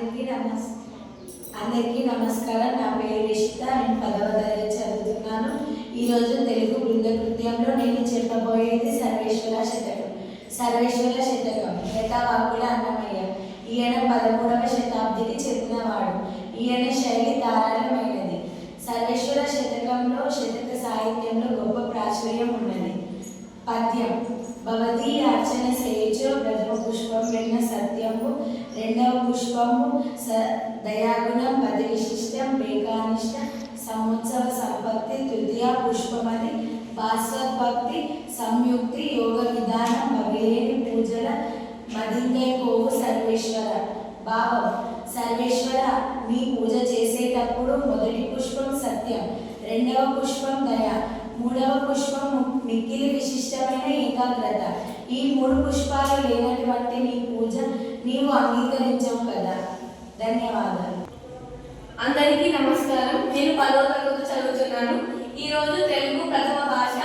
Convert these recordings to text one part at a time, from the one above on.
అందరికీ నమస్కారం. నా పేరు రిషిత. నేను 10వ తరగతి చదువుతున్నాను. ఈరోజు తెలుగు బృంద కృత్యంలో నేను చెప్పబోయేది సర్వేశ్వర శతకం. సర్వేశ్వర శతకం యథావాకుల అన్నమయ్య. ఈయన 13వ శతాబ్దికి చెందినవాడు. ఈయన శైలి ధారాళమైనది. సర్వేశ్వర శతకంలో శతక సాహిత్యంలో గొప్ప ప్రాచుర్యం ఉన్నది. పద్యం: భవతి అర్చన సేచో ప్రథమ పుష్పం విన్న సత్యము, రెండవ పుష్పము దయాగుణం పది విశిష్టం బేకానిష్ట సంవత్సర సంపత్తి, తృతీయ పుష్పమది భాస్వద్భక్తి సంయుక్తి యోగ విధానం భవేని పూజల మదింగై పోవు సర్వేశ్వర. భావం: సర్వేశ్వర, నీ పూజ చేసేటప్పుడు మొదటి పుష్పం సత్యం, రెండవ పుష్పం దయ, మూడవ పుష్పం మిక్కిలి విశిష్టమైన ఏకాగ్రత. ఈ 3 పుష్పాలు లేనటువంటి నీ పూజ నీవు అంగీకరించవు కదా. ధన్యవాదాలు. అందరికీ నమస్కారం. నేను 10వ తరగతి చదువుతున్నాను. ఈరోజు తెలుగు ప్రథమ భాష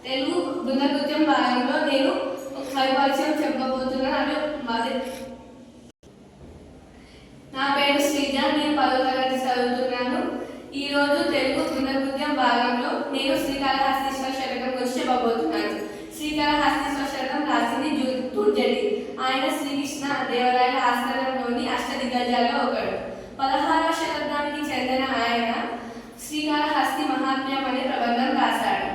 తెలుగు బృందకృత్యం భాగంలో నేను పరిచయం చెప్పబోతున్నాను. నా పేరు శ్రీజ. నేను 10వ తరగతి చదువుతున్నాను. ఈరోజు తెలుగు బృందకృత్యం భాగంలో నేను శ్రీకాళహస్తీశ్వర శతకం గురించి చెప్పబోతున్నాను. శ్రీకాళహస్తీశ్వర శతకం రాసింది తుర్జటి. ఆయన శ్రీకృష్ణ దేవరాయల ఆస్థానంలోని అష్టదిగ్గజాల్లో ఒకడు. 16వ శతాబ్దానికి చెందిన ఆయన శ్రీకాళహస్తి మహాత్మ్యం అనే ప్రబంధం రాశాడు.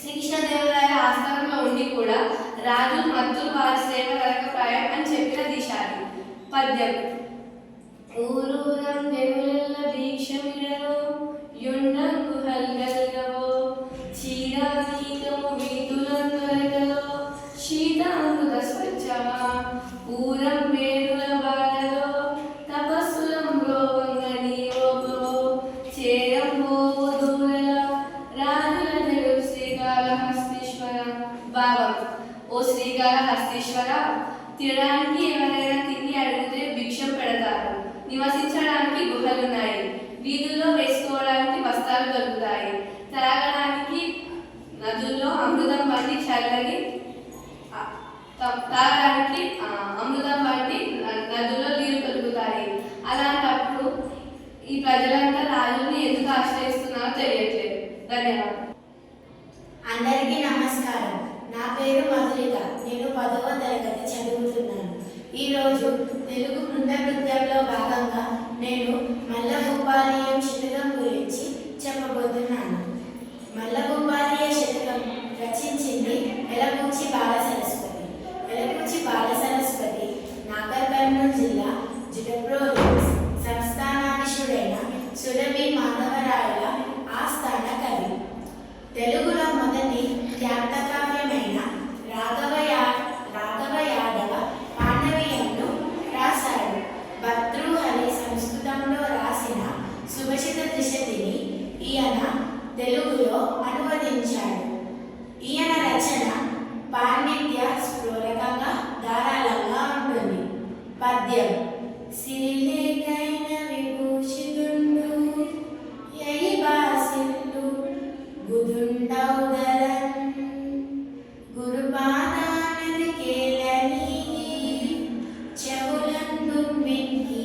శ్రీకృష్ణదేవరాయల ఆస్థానంలో ఉండి కూడా రాజు మత్తులు వారి సేవ కలగప్రాయం అని చెప్పిన దిశాలి. పద్యం: ఊరూరం దేవుల దీక్షమిడలో యుండంగు హల్గల్గవో చీరానీకము వీధులందరగలో శీతామృత స్వచ్ఛమా ఊరం వేరుల బాధలో తపస్సులం రోవంగని ఓపో చేరం పోవు దూరల రాజుల తెలుగు శ్రీకాళహస్తీశ్వర. భావం: ఓ శ్రీకాళహస్తీశ్వర, తినడానికి ఎవరైనా తిండి అడిగితే భిక్షం పెడతారు, నివసించడానికి గుహలున్నాయి, వీధుల్లో వేసుకోవడానికి వస్త్రాలు దొరుకుతాయి, తాగడానికి నదుల్లో అమృతం వంటి చల్లని తాగడానికి అమృతం వంటి నదుల్లో నీరు దొరుకుతాయి. అలాంటప్పుడు ఈ ప్రజలంతా రాజుల్ని ఎందుకు ఆశ్రయిస్తున్నారో తెలియట్లేదు. ధన్యవాదాలు. అందరికీ నమస్కారం. నా పేరు మధురిక. నేను 10వ తరగతి చదువుతున్నాను. ఈరోజు తెలుగు బృంద కృత్యంలో భాగంగా నేను మల్లగోపాలీయ శతకం గురించి చెప్పబోతున్నాను. మల్లగోపాలీయ శతకం రచించింది ఎలకూచి బాలసరస్వతి. ఎలకూచి బాలసరస్వతి నాగర్ కర్నూలు జిల్లా జిటప్రోలు సంస్థానాధీశుడైన సురభి మాధవరాయల ఆస్థాన కవి. తెలుగులో మొదటి ఖ్యాతకావ్యమైన రాఘవ యాదవ పాండవీయంను రాశాడు. భర్తృహరి సంస్కృతంలో రాసిన సుభాషిత త్రిశతిని ఈయన తెలుగులో అనువదించాడు. ఈయన రచన పాండిత్య స్ఫూరకంగా ధారాళంగా ఉంటుంది. పద్యం: సిరిలేకైన విభూషితుండు యయి బాసిల్లు గుదుండౌదరన్ గురుపాదానది కేలని చెవులందు మింకి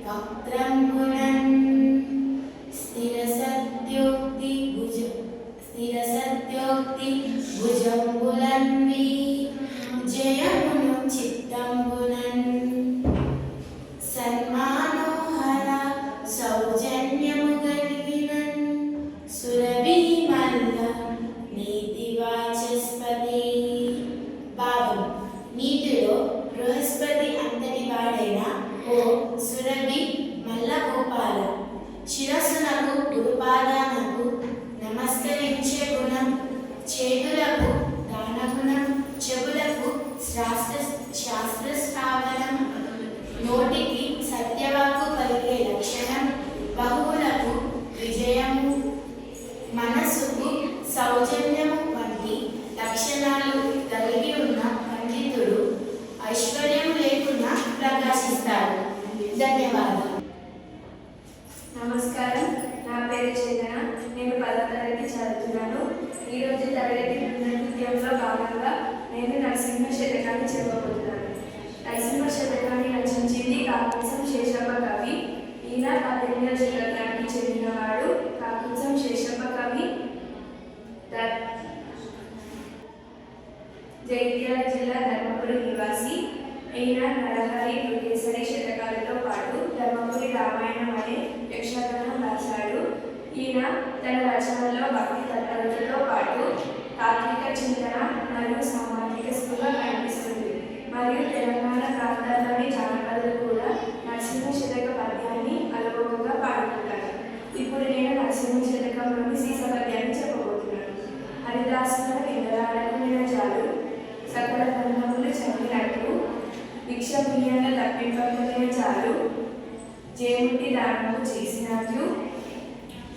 వక్త్రంబులన్ స్థిర సత్యోక్తి భుజంబులన్వి జయమును చిత్తంబులన్ సన్మానోహర సౌజన్యము కలిగినన్ సురభి మల్ల నీతి వాచస్పతి. భావం: నీతిలో బృహస్పతి అంతటి వాడైన ఓ సురభి మల్ల గోపాల, శిరస్సునకు గురుపాదానకు నమస్కరించే గుణం, చేతులకు దానగుణం, చెవులకు శాస్త్ర శ్రావణం, నోటికి సత్యవాక్కు పలికే లక్షణం, బహువులకు విజయము, మనస్సుకు సౌజన్యము వంటి లక్షణాలు కలిగి ఉన్న పండితుడు ఐశ్వర్యం లేకుండా ప్రకాశిస్తాడు. ధన్యవాదాలు. నమస్కారం. నా పేరు చందన. నేను 10వ తరగతి చదువుతున్నాను. ఈరోజు తరగతి నృత్యంలో భాగంగా నేను నరసింహ శతకాన్ని చెప్పబోతున్నాను. నరసింహ శతకం కాకుత్సం శేషప్ప కవి, జగిత్యాల జిల్లా ధర్మపురి నివాసి. ఈయన నరహరి యుగేశ్వరి శతకాలతో పాటు ధర్మపురి రామాయణం అనే యక్షగానం రాశాడు. ఈయన తన రచనల్లో భక్తి తత్పరతతో పాటు తాత్విక చింతన మరియు సామాజిక స్పృహ కనిపిస్తుంది. మరియు తెలంగాణ ప్రాంతాల్లోని జానపదులు కూడా నరసింహ శతక పద్యాన్ని అలవోకగా పాడుకుంటారు. ఇప్పుడు నేను నరసింహ శతకంలోని సీస పద్యాన్ని చెప్పబోతున్నాను. హరిదాసుల ఇంద్రాలకు నిరజాలు సకల గ్రంథములు చదివినట్లు భిక్షమీయంగా తప్పింపకునే చాలు జేముటి దానము చేసినట్లు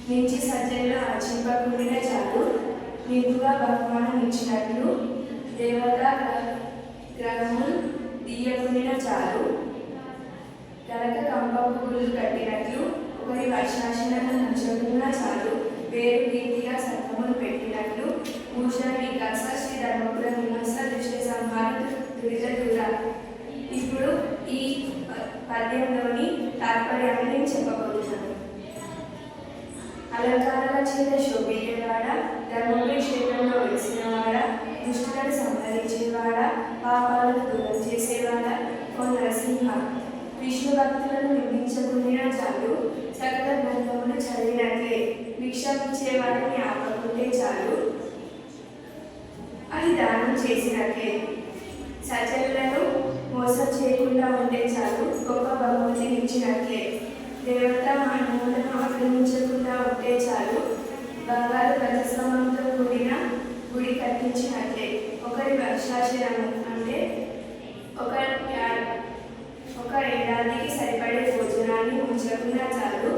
మించి సజ్జల్లో అర్చింపకునే చాలు నింపుగా బహుమానం ఇచ్చినట్లు దేవతా గ్రహములు తీయకునే చాలు గనక కంపపు గుళ్ళు కట్టినట్లు ఒకరి వర్షాశనను ఉంచకున్నా చాలు వేరు రీతిగా సత్వములు పెట్టినట్లు భూషణ వికాస శ్రీ ధర్మపుర నివాస దృష్టి సంహార దురిత దూర. ఇప్పుడు ఈ పద్యంలోని తాత్పర్యాన్ని నేను చెప్పబోతున్నాను. అలంకారాల చేత శోభించేవాడ, ధర్మపురి క్షేత్రంలో వెలిసినవాడ, దుష్టులను సంహరించేవాడ, పాపాలను దూరం చేసేవాడ ఓ నరసింహ. విష్ణు భక్తులను నిందించకుండా చాలు సకల గ్రంథములు చదివినట్లే భిక్షమిచ్చేవాడిని ఆపకుంటే చాలు అది దానం చేసినట్లే సజ్జనులను మోసం చేయకుండా ఉంటే చాలు గొప్ప బహుమతిని ఇచ్చినట్లే దేవతా మానవులను ఆక్రమించకుండా ఉంటే చాలు బంగారు ప్రతిస్తంభంతో కూడిన గుడి కట్టించినట్లే ఒకరి వర్షాశయము అంటే ఒక ఏడాదికి సరిపడే భోజనాన్ని ఉంచకుండా చాలు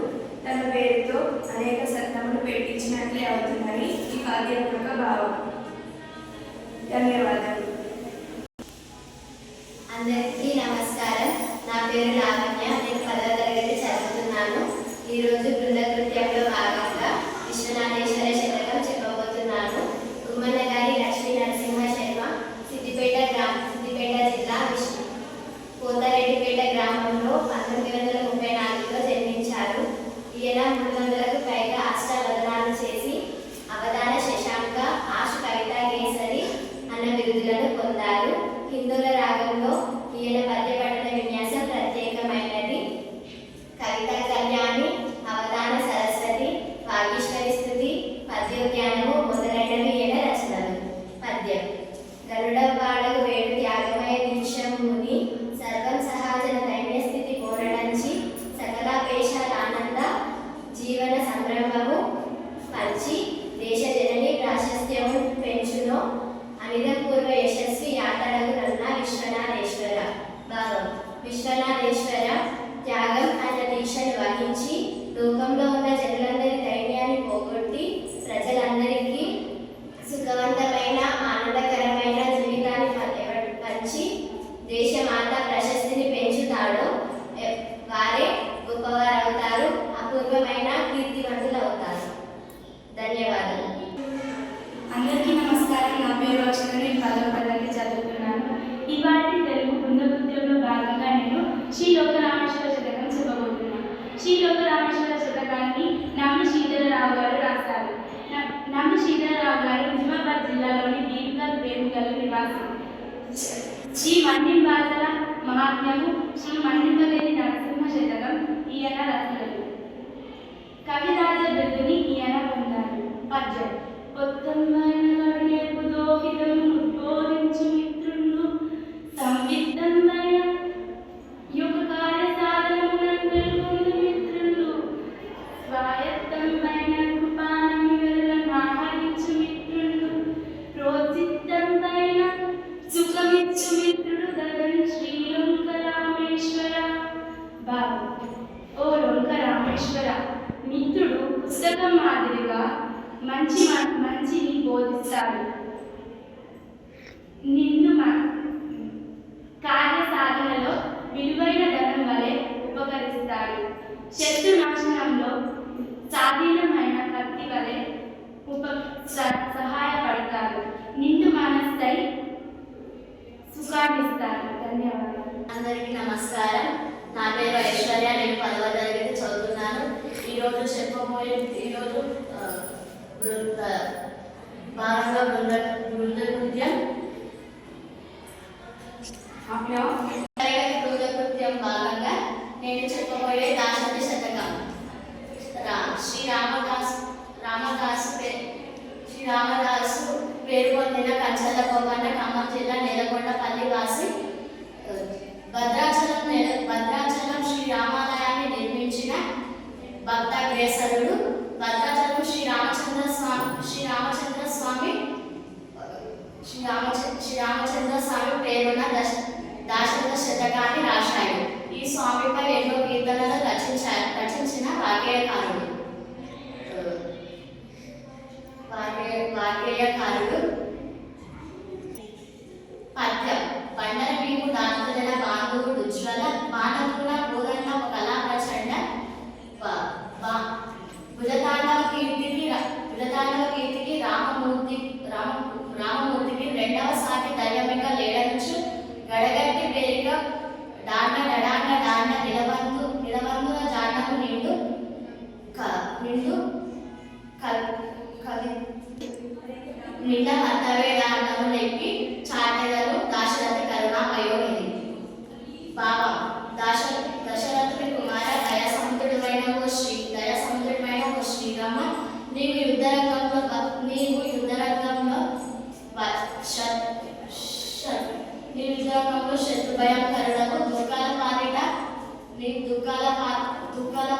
తన పేరుతో అనేక సత్రములు పెట్టించినట్లే అవుతుందని ఈ పద్యం యొక్క భావం. ధన్యవాదాలు. అందరికీ నమస్కారం. నా పేరు లావణ్య. నేను 10వ తరగతి చదువుతున్నాను. ఈరోజు బృందకృత్యంలో భాగంగా విశ్వనాథేశ్వర శతకం చెప్పబోతున్నాను. గుమ్మన్న గారి లక్ష్మీ నరసింహ శర్మ సిద్దిపేట జిల్లా పోతారెడ్డిపేట గ్రామంలో 1934లో జన్మించారు. ఈయన 300కు పైగా అష్టావధానాలు చేసి అవధాన శశాంక, ఆశు కవితా కేసరి అన్న బిరుదులను పొందారు. హిందువుల రాగంలో ఈయన పద్య పఠన విన్యాసం ప్రత్యేకమైనది. కవితా కళ్యాణి, అవధాన సరస్వతి, వాగీశ్వరి స్తుతి, పద్యోద్యానము మొదలైనవి ఈయన రచనలు. పద్యం గరుడవాడకు వేడు త్యాగమయ దీక్షముని సర్వం సహజన దైన్యస్థితి కోరడంచి సకలాపేశాల ఆనంద జీవన సంరంభము పంచి దేశ జనని ప్రాశస్త్యము పెంచునో అనిదపూర్వ యశస్వి యాతడగు రన్న విశ్వనాథేశ్వర. భావం విశ్వనాథేశ్వర త్యాగం అన్న దీక్షను వహించి లోకంలో ఉన్న జనులందరి దైన్యాన్ని పోగొట్టి ప్రజలందరికీ సుఖవంతమైన ఆనందకరమైన జీవితాన్ని పంచి దేశమాత ప్రశస్తిని పెంచుతాడో వారే గొప్పవారవుతారు, అపూర్వమైన కీర్తివంతులు అవుతారు. ధన్యవాదాలు. అందరికీ నమస్కారం. నా పేరు అక్షర. నేను 10వ తరగతి చదువుతున్నాను. ఇవాటి తెలుగు బృందకృత్యంలో భాగంగా నేను శ్రీ లోకరామేశ్వర శతకం చెప్పబోతున్నాను. శ్రీ లోకరామేశ్వర శతకాన్ని నమ్మి శ్రీధరరావు గారు రాశారు. నమ్మి శ్రీధరరావు గారు నిజామాబాద్ జిల్లాలోని భీమ్గల్ ప్రేమికలు నివాసం. శ్రీ మన్నింబాసల మహాత్మ్యము, శ్రీ మన్నింపలేని నరసింహ శతకం ఈయన రచనలు. కవిరాజ బిరుదుని ఈయన పొందారు. పద్యం కొత్తమైన దోహితము ఉద్బోధించు మిత్రులు సంవిత్తమైన యుగ కార్య సాధనమునందు మిత్రులు స్వాయత్తమైన కృపానమివరులను ఆహరించు మిత్రులు ప్రోచితంపైన సుఖమిచ్చు మిత్రుడు దగన్ శ్రీ లోకరామేశ్వర. బాబు ఓ లోకరామేశ్వర, మిత్రుడు పుస్తకం మాదిరిగా మంచిని బోధిస్తాడు. నిన్ను కార్య సాధనలో విలువైన ధనం వలె ఉపకరిస్తాడు. శత్రు నాశనంలో స్వాధీనమైన కత్తి వలె సహాయపడతాడు. నిండు మనస్సై సుఖాన్నిస్తాడు. ధన్యవాదాలు. అందరికీ నమస్కారం. నా పేరు ఐశ్వర్య. నేను 10వ తరగతి చదువుతున్నాను. ఈరోజు చెప్పబోయే ఈరోజు భాగంగా బృంద నృత్యం బృంద నృత్యం భాగంగా నేను చెప్పబోయే దాశరథి శతకం. శ్రీ రామదాసు పేరు పొందిన కంచల గోపన్న ఖమ్మం జిల్లా నేలకొండపల్లి వాసి. భద్రాచలం శ్రీ రామాలయాన్ని నిర్మించిన భక్తాగ్రేసరుడు. భద్రాచలం శ్రీ రామచంద్ర స్వామి పేరున దాశరథ శతకాన్ని రాశాడు. ఈ స్వామిపై ఎన్నో కీర్తనలు రచించిన వాగ్గేయకారుడు. పద్యం. బండర భీము దాంతులన బాంధవుడు ఉజ్వల మానవుల పూరణ కళా ప్రచండ బుధతాండవ కీర్తికి రామమూర్తికి రెండవ సాటి దైవమిక లేడనుచు గడగట్టి పేరిక డాండ నిలవంతుల జాండము నిండు నిండ మత్తవేడ అన్నము నెప్పి చాటెదను దాశరథి కరుణామయోనిధి. భావం. దశరథుడి కుమార దయాసముద్రుడైన ఓ శ్రీరామ, నీవు యుద్ధరంగంలో శత్రు భయంకరులకు దుఃఖాల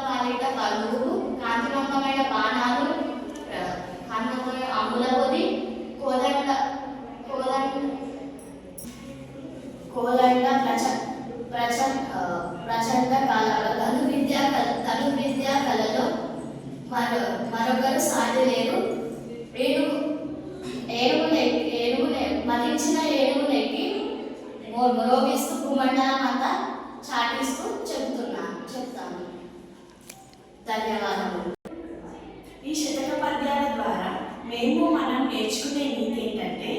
పాలిట బంధువు కాంతివంతమైన బాణాలు అమ్ముల పొది కోదండ ప్రచండ ధను విద్యా కళలో మరొకరు సాటి లేరు. మదించిన ఏనుగు నెక్కి మ్రోగిస్తూ భూమండలం అంతా చాటిస్తూ చెప్తాను. ధన్యవాదములు. ఈ శతక పద్యాల ద్వారా మనం నేర్చుకునే నీతి ఏంటంటే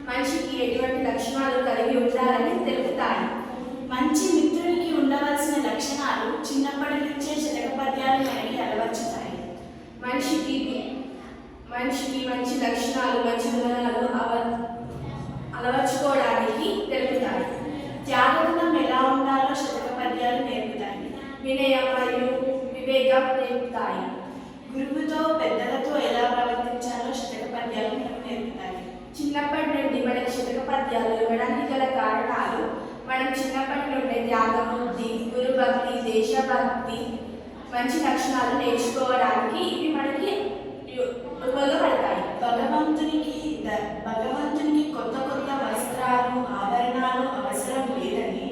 మనిషికి ఎటువంటి లక్షణాలు కలిగి ఉండాలని తెలుపుతాయి. మంచి మిత్రునికి ఉండవలసిన లక్షణాలు చిన్నప్పటి నుంచే శతక పద్యాలు మనకి అలవర్చుతాయి. మనిషికి మంచి లక్షణాలు మంచి గుణాలు అలవర్చుకోవడానికి తెలుపుతాయి. త్యాగగుణం ఎలా ఉండాలో శతక పద్యాలు నేర్పుతాయి. వినయం మరియు వివేకం నేర్పుతాయి. గురువుతో పెద్దలతో ఎలా ప్రవర్తించాలో శతక పద్యాలు మనకు నేర్పుతాయి. చిన్నప్పటి నుండి మనకి శతక పద్యాలు ఇవ్వడానికి గల కారణాలు మనం చిన్నప్పటి నుండి త్యాగబుద్ధి, గురుభక్తి, దేశభక్తి, మంచి లక్షణాలు నేర్చుకోవడానికి ఇవి మనకి ఉపయోగపడతాయి. భగవంతునికి కొత్త వస్త్రాలు ఆభరణాలు అవసరం లేదని,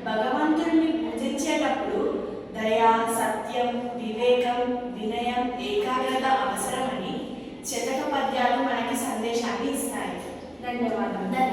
భగవంతుడిని పూజించేటప్పుడు దయ, సత్యం, వివేకం, వినయం, ఏకాగ్రత అవసరమని శతక పద్యాలు మనకి సందేశాన్ని ఇస్తాయి. ధన్యవాదాలు.